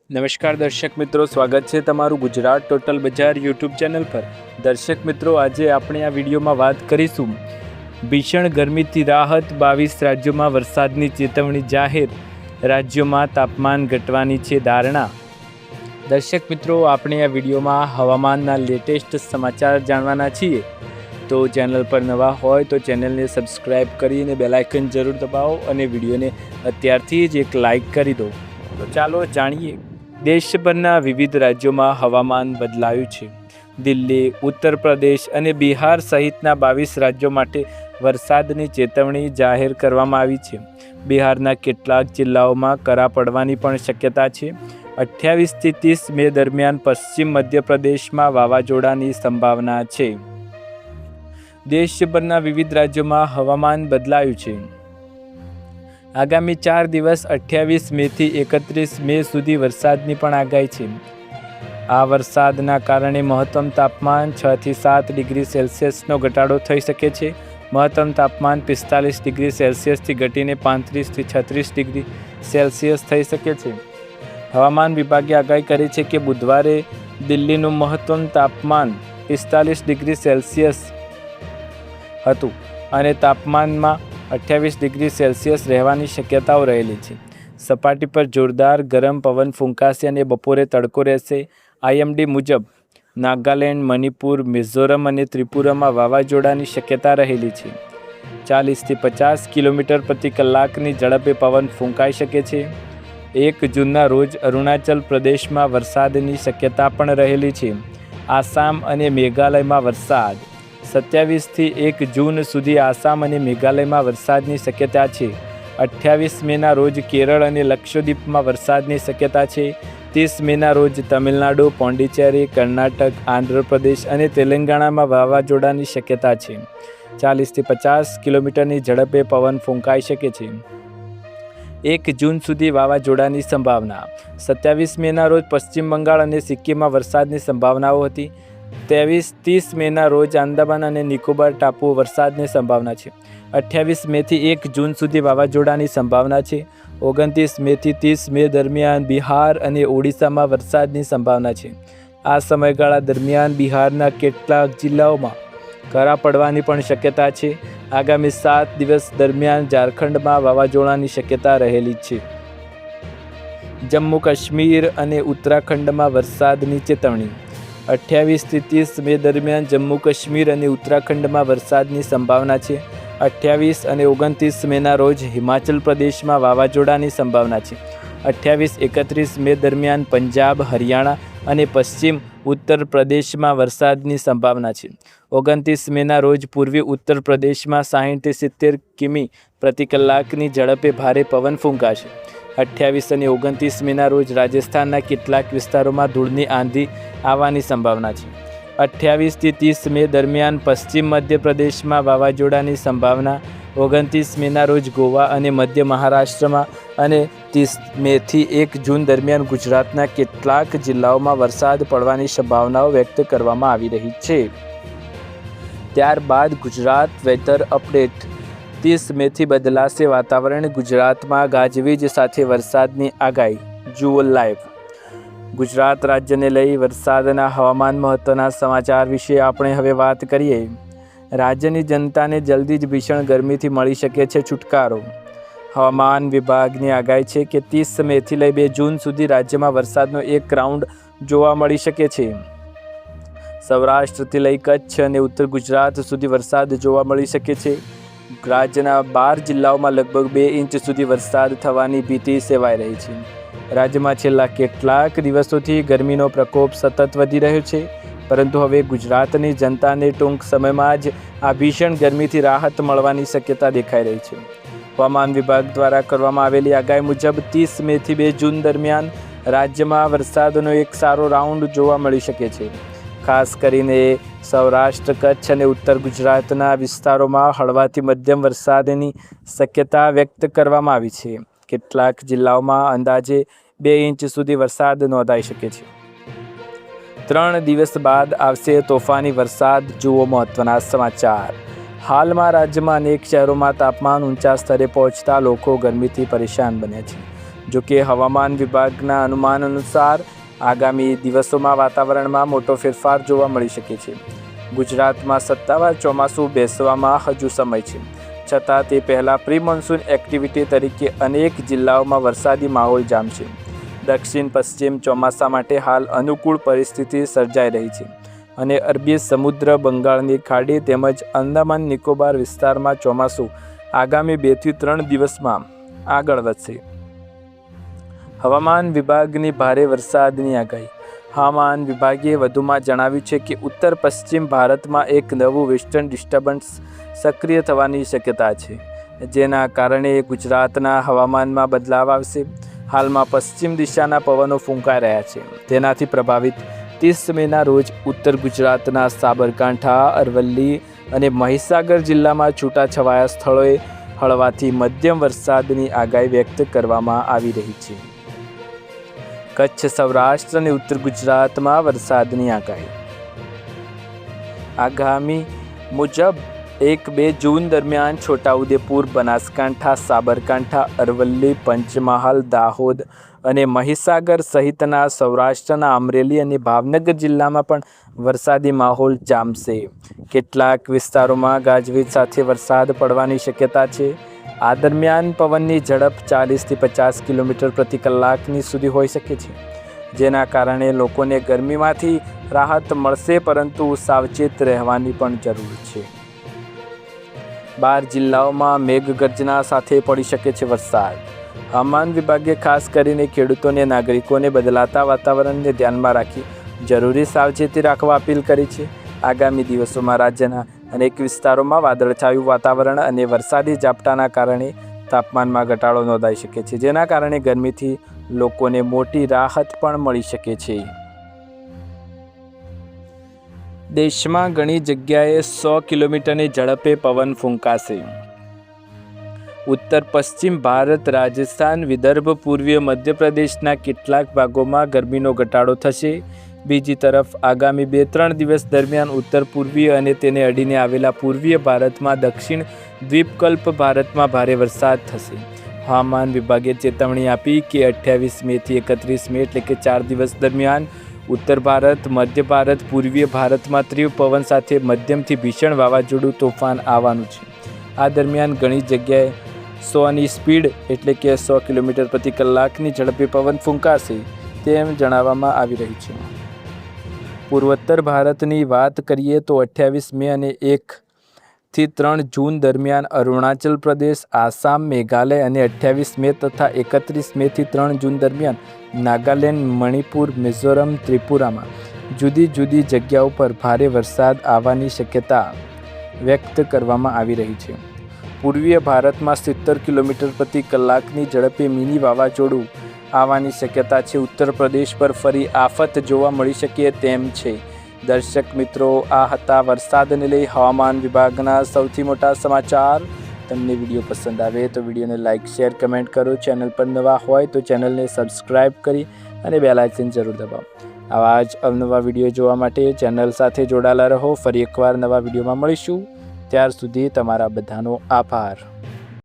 નમસ્કાર દર્શક મિત્રો, સ્વાગત છે તમારું ગુજરાત ટોટલ બજાર યુટ્યુબ ચેનલ પર। દર્શક મિત્રો, આજે આપણે આ વિડીયોમાં વાત કરીશું ભીષણ ગરમીથી રાહત, 22 રાજ્યોમાં વરસાદની ચેતવણી જાહેર, રાજ્યોમાં તાપમાન ઘટવાની છે ધારણા। દર્શક મિત્રો, આપણે આ વિડીયોમાં હવામાનના લેટેસ્ટ સમાચાર જાણવાના છીએ, તો ચેનલ પર નવા હોય તો ચેનલને સબસ્ક્રાઈબ કરીને બેલ આઇકન જરૂર દબાવો અને વિડીયોને અત્યારથી જ એક લાઇક કરી દો। તો ચાલો જાણીએ। દેશભરના વિવિધ રાજ્યોમાં હવામાન બદલાયું છે। દિલ્હી, ઉત્તર પ્રદેશ અને બિહાર સહિતના 22 રાજ્યો માટે વરસાદની ચેતવણી જાહેર કરવામાં આવી છે। બિહારના કેટલાક જિલ્લાઓમાં કરા પડવાની પણ શક્યતા છે। 28થી 30 મે દરમિયાન પશ્ચિમ મધ્યપ્રદેશમાં વાવાઝોડાની સંભાવના છે। દેશભરના વિવિધ રાજ્યોમાં હવામાન બદલાયું છે। આગામી 4 દિવસ 28 મેથી 31 મે સુધી વરસાદની પણ આગાહી છે। આ વરસાદના કારણે મહત્તમ તાપમાન 6થી 7 ડિગ્રી સેલ્સિયસનો ઘટાડો થઈ શકે છે। મહત્તમ તાપમાન 45 ડિગ્રી સેલ્સિયસથી ઘટીને 35થી 36 ડિગ્રી સેલ્સિયસ થઈ શકે છે। હવામાન વિભાગે આગાહી કરી છે કે બુધવારે દિલ્હીનું મહત્તમ તાપમાન 45 ડિગ્રી સેલ્સિયસ હતું અને તાપમાનમાં 28 ડિગ્રી સેલ્સિયસ રહેવાની શક્યતાઓ રહેલી છે। સપાટી પર જોરદાર ગરમ પવન ફૂંકાશે અને બપોરે તડકો રહેશે। IMD મુજબ નાગાલેન્ડ, મણિપુર, મિઝોરમ અને ત્રિપુરામાં વાવાઝોડાની શક્યતા રહેલી છે। 40થી 50 કિલોમીટર પ્રતિ કલાકની ઝડપે પવન ફૂંકાઈ શકે છે। 1 જૂનના રોજ અરુણાચલ પ્રદેશમાં વરસાદની શક્યતા પણ રહેલી છે। આસામ અને મેઘાલયમાં વરસાદ। 27થી 1 જૂન સુધી આસામ અને મેઘાલયમાં વરસાદની શક્યતા છે। 28 મેના રોજ કેરળ અને લક્ષદ્વીપમાં વરસાદની શક્યતા છે। 30 મેના રોજ તમિલનાડુ, પોંડિચેરી, કર્ણાટક, આંધ્રપ્રદેશ અને તેલંગાણામાં વાવાઝોડાની શક્યતા છે। 40થી 50 કિલોમીટરની ઝડપે પવન ફૂંકાઈ શકે છે। 1 જૂન સુધી વાવાઝોડાની સંભાવના। 27 મેના રોજ પશ્ચિમ બંગાળ અને સિક્કિમમાં વરસાદની સંભાવનાઓ હતી। 30 મેના રોજ આંદામાન અને નિકોબાર ટાપુઓ વરસાદની સંભાવના છે। 28 મેથી 1 જૂન સુધી વાવાઝોડાની સંભાવના છે। 29 મેથી 30 મે દરમિયાન બિહાર અને ઓડિશામાં વરસાદની સંભાવના છે। આ સમયગાળા દરમિયાન બિહારના કેટલાક જિલ્લાઓમાં કરા પડવાની પણ શક્યતા છે। આગામી 7 દિવસ દરમિયાન ઝારખંડમાં વાવાઝોડાની શક્યતા રહેલી છે। જમ્મુ કાશ્મીર અને ઉત્તરાખંડમાં વરસાદની ચેતવણી। 28થી 30 મે દરમિયાન જમ્મુ કાશ્મીર અને ઉત્તરાખંડમાં વરસાદની સંભાવના છે। 28 અને 29 મેના રોજ હિમાચલ પ્રદેશમાં વાવાઝોડાની સંભાવના છે। 28-31 મે દરમિયાન પંજાબ, હરિયાણા અને પશ્ચિમ ઉત્તર પ્રદેશમાં વરસાદની સંભાવના છે। 29 મેના રોજ પૂર્વી ઉત્તર પ્રદેશમાં 60-70 કિમી પ્રતિ કલાકની ઝડપે ભારે પવન ફૂંકાશે। 28 અને 29 મેના રોજ રાજસ્થાનના કેટલાક વિસ્તારોમાં ધૂળની આંધી આવવાની સંભાવના છે। 28થી 30 મે દરમિયાન પશ્ચિમ મધ્યપ્રદેશમાં વાવાઝોડાની સંભાવના। 29 મેના રોજ ગોવા અને મધ્ય મહારાષ્ટ્રમાં અને 30 મેથી 1 જૂન દરમિયાન ગુજરાતના કેટલાક જિલ્લાઓમાં વરસાદ પડવાની સંભાવનાઓ વ્યક્ત કરવામાં આવી રહી છે। ત્યારબાદ ગુજરાત વેધર અપડેટ। 30 મેથી બદલાશે વાતાવરણ, ગુજરાતમાં ગાજવીજ સાથે વરસાદની આગાહી। જુઓ લાઈવ। ગુજરાત રાજ્યને લઈ વરસાદના હવામાન મહત્વના સમાચાર વિશે આપણે હવે વાત કરીએ। રાજ્યની જનતાને જલ્દી જ ભીષણ ગરમીથી મળી શકે છે છુટકારો। હવામાન વિભાગની આગાહી છે કે 30 મેથી લઈ 2 જૂન સુધી રાજ્યમાં વરસાદનો એક રાઉન્ડ જોવા મળી શકે છે। સૌરાષ્ટ્રથી લઈ કચ્છ અને ઉત્તર ગુજરાત સુધી વરસાદ જોવા મળી શકે છે। રાજ્યના 12 જિલ્લાઓમાં લગભગ 2 ઇંચ સુધી વરસાદ થવાની ભીતિ સેવાઈ રહી છે। રાજ્યમાં છેલ્લા કેટલાક દિવસોથી ગરમીનો પ્રકોપ સતત વધી રહ્યો છે, પરંતુ હવે ગુજરાતની જનતાને ટૂંક સમયમાં જ આ ભીષણ ગરમીથી રાહત મળવાની શક્યતા દેખાઈ રહી છે। હવામાન વિભાગ દ્વારા કરવામાં આવેલી આગાહી મુજબ 30 મેથી 2 જૂન દરમિયાન રાજ્યમાં વરસાદનો એક સારો રાઉન્ડ જોવા મળી શકે છે। ખાસ કરીને સૌરાષ્ટ્ર, કચ્છ અને ઉત્તર ગુજરાતના વિસ્તારોમાં હળવાથી મધ્યમ વરસાદની શક્યતા વ્યક્ત કરવામાં આવી છે। કેટલાક જિલ્લાઓમાં અંદાજે 2 ઇંચ સુધી વરસાદ નોંધાઈ શકે છે। 3 દિવસ બાદ આવશે તોફાની વરસાદ। જુઓ મહત્વના સમાચાર। હાલમાં રાજ્યમાં અનેક શહેરોમાં તાપમાન ઊંચા સ્તરે પહોંચતા લોકો ગરમીથી પરેશાન બન્યા છે। જો કે હવામાન વિભાગના અનુમાન અનુસાર આગામી દિવસોમાં વાતાવરણમાં મોટો ફેરફાર જોવા મળી શકે છે. ગુજરાતમાં સત્તાવાર ચોમાસું બેસવામાં હજુ સમય છે, છતાં તે પહેલાં પ્રી મોન્સૂન એક્ટિવિટી તરીકે અનેક જિલ્લાઓમાં વરસાદી માહોલ જામશે. દક્ષિણ પશ્ચિમ ચોમાસા માટે હાલ અનુકૂળ પરિસ્થિતિ સર્જાઈ રહી છે અને અરબી સમુદ્ર, બંગાળની ખાડી તેમજ અંદામાન નિકોબાર વિસ્તારમાં ચોમાસું આગામી 2 થી 3 દિવસમાં આગળ વધશે. હવામાન વિભાગની ભારે વરસાદની આગાહી. હવામાન વિભાગે વધુમાં જણાવ્યું છે કે ઉત્તર પશ્ચિમ ભારતમાં એક નવું વેસ્ટર્ન ડિસ્ટર્બન્સ સક્રિય થવાની શક્યતા છે, જેના કારણે ગુજરાતના હવામાનમાં બદલાવ આવશે. હાલમાં પશ્ચિમ દિશાના પવનો ફૂંકાઈ રહ્યા છે. તેનાથી પ્રભાવિત 30 મેના રોજ ઉત્તર ગુજરાતના સાબરકાંઠા, અરવલ્લી અને મહીસાગર જિલ્લામાં છૂટાછવાયા સ્થળોએ હળવાથી મધ્યમ વરસાદની આગાહી વ્યક્ત કરવામાં આવી રહી છે. કચ્છ, સૌરાષ્ટ્ર અને ઉત્તર ગુજરાતમાં વરસાદની આગાહી. આગામી મુજબ 1-2 જૂન દરમિયાન છોટાઉદેપુર, બનાસકાંઠા, સાબરકાંઠા, અરવલ્લી, પંચમહાલ, દાહોદ અને મહીસાગર સહિતના સૌરાષ્ટ્રના અમરેલી અને ભાવનગર જિલ્લામાં પણ વરસાદી માહોલ જામશે. કેટલાક વિસ્તારોમાં ગાજવીજ સાથે વરસાદ પડવાની શક્યતા છે. આ દરમિયાન પવનની ઝડપ 40 થી 50 કિલોમીટર પ્રતિ કલાકની સુધી હોઈ શકે છે, જેના કારણે લોકોને ગરમીમાંથી રાહત મળશે, પરંતુ સાવચેત રહેવાની પણ જરૂર છે. 12 જિલ્લાઓમાં મેઘગર્જના સાથે પડી શકે છે વરસાદ. હવામાન વિભાગે ખાસ કરીને ખેડૂતોને નાગરિકોને બદલાતા વાતાવરણને ધ્યાનમાં રાખી જરૂરી સાવચેતી રાખવા અપીલ કરી છે. આગામી દિવસોમાં રાજ્યના અનેક વિસ્તારોમાં વાદળછાયું વાતાવરણ અને વરસાદી ઝાપટાના કારણે તાપમાનમાં ઘટાડો નોંધાઈ શકે છે, જેના કારણે ગરમીથી લોકોને મોટી રાહત પણ મળી શકે છે. દેશમાં ઘણી જગ્યાએ 100 કિલોમીટરની ઝડપે પવન ફૂંકાશે. ઉત્તર પશ્ચિમ ભારત, રાજસ્થાન, વિદર્ભ, પૂર્વીય મધ્યપ્રદેશના કેટલાક ભાગોમાં ગરમીનો ઘટાડો થશે. બીજી તરફ આગામી 2-3 દિવસ દરમિયાન ઉત્તર પૂર્વીય અને તેને અડીને આવેલા પૂર્વીય ભારતમાં, દક્ષિણ દ્વીપકલ્પ ભારતમાં ભારે વરસાદ થશે. હવામાન વિભાગે ચેતવણી આપી કે 28 મેથી 31 મે એટલે કે 4 દિવસ દરમિયાન ઉત્તર ભારત, મધ્ય ભારત, પૂર્વીય ભારતમાં તીવ્ર પવન સાથે મધ્યમથી ભીષણ વાવાઝોડું તોફાન આવવાનું છે. આ દરમિયાન ઘણી જગ્યાએ 100ની સ્પીડ એટલે કે 100 કિલોમીટર પ્રતિ કલાકની ઝડપે પવન ફૂંકાશે તેમ જણાવવામાં આવી રહ્યું છે. પૂર્વોત્તર ભારતની વાત કરીએ તો 28 મે અને 1 થી 3 જૂન દરમિયાન અરુણાચલ પ્રદેશ, આસામ, મેઘાલય અને 28 મે તથા 31 મે થી 3 જૂન દરમિયાન નાગાલેન્ડ, મણિપુર, મિઝોરમ, ત્રિપુરામાં જુદી જુદી જગ્યાઓ પર ભારે વરસાદ આવવાની શક્યતા વ્યક્ત કરવામાં આવી રહી છે. પૂર્વીય ભારતમાં 70 કિલોમીટર પ્રતિ કલાકની ઝડપે મિની વાવાઝોડું આવવાની શક્યતા છે. ઉત્તર પ્રદેશ પર ફરી આફત જોવા મળી શકે તેમ છે. દર્શક મિત્રો, આ હતા વરસાદને લઈ હવામાન વિભાગના સૌથી મોટા સમાચાર. તમને વિડીયો પસંદ આવે તો વિડીયોને લાઇક, શેર, કમેન્ટ કરો. ચેનલ પર નવા હોય તો ચેનલને સબસ્ક્રાઈબ કરી અને બેલ આઇકન જરૂર દબાવો. આવા જ અવનવા વિડીયો જોવા માટે ચેનલ સાથે જોડાયેલા રહો. ફરી એકવાર નવા વિડીયોમાં મળીશું. ત્યાર સુધી તમારા બધાનો આભાર.